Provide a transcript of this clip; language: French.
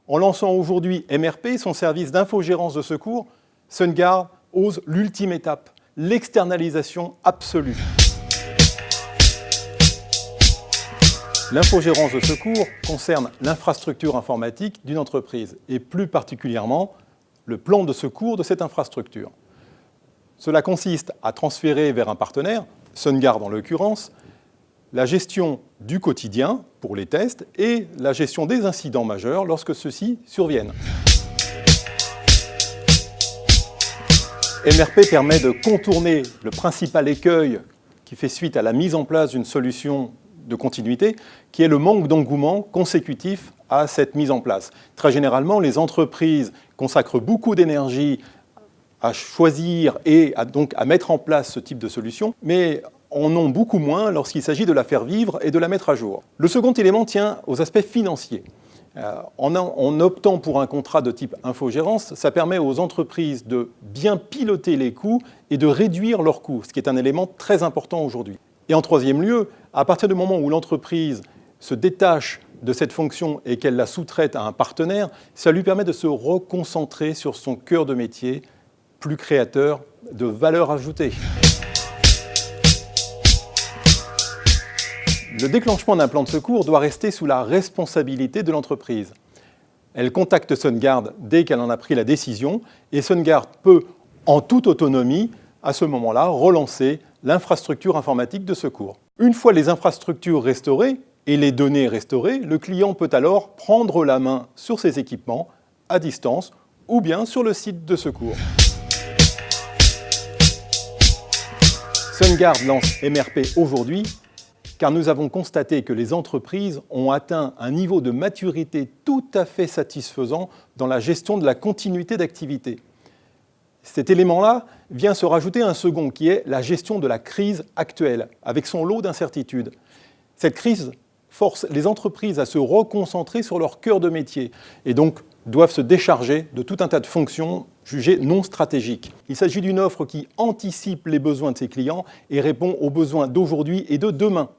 En lançant aujourd'hui MRP, son service d'infogérance de secours, SunGard ose l'ultime étape, l'externalisation absolue. L'infogérance de secours concerne l'infrastructure informatique d'une entreprise et plus particulièrement le plan de secours de cette infrastructure. Cela consiste à transférer vers un partenaire, SunGard en l'occurrence, la gestion du quotidien pour les tests et la gestion des incidents majeurs lorsque ceux-ci surviennent. MRP permet de contourner le principal écueil qui fait suite à la mise en place d'une solution de continuité, qui est le manque d'engouement consécutif à cette mise en place. Très généralement, les entreprises consacrent beaucoup d'énergie à choisir et à mettre en place ce type de solution, mais en ont beaucoup moins lorsqu'il s'agit de la faire vivre et de la mettre à jour. Le second élément tient aux aspects financiers. En optant pour un contrat de type infogérance, ça permet aux entreprises de bien piloter les coûts et de réduire leurs coûts, ce qui est un élément très important aujourd'hui. Et en troisième lieu, à partir du moment où l'entreprise se détache de cette fonction et qu'elle la sous-traite à un partenaire, ça lui permet de se reconcentrer sur son cœur de métier, plus créateur de valeur ajoutée. Le déclenchement d'un plan de secours doit rester sous la responsabilité de l'entreprise. Elle contacte SunGard dès qu'elle en a pris la décision et SunGard peut, en toute autonomie, à ce moment-là, relancer l'infrastructure informatique de secours. Une fois les infrastructures restaurées et les données restaurées, le client peut alors prendre la main sur ses équipements à distance ou bien sur le site de secours. SunGard lance MRP aujourd'hui car nous avons constaté que les entreprises ont atteint un niveau de maturité tout à fait satisfaisant dans la gestion de la continuité d'activité. Cet élément-là vient se rajouter un second qui est la gestion de la crise actuelle, avec son lot d'incertitudes. Cette crise force les entreprises à se reconcentrer sur leur cœur de métier et donc doivent se décharger de tout un tas de fonctions jugées non stratégiques. Il s'agit d'une offre qui anticipe les besoins de ses clients et répond aux besoins d'aujourd'hui et de demain.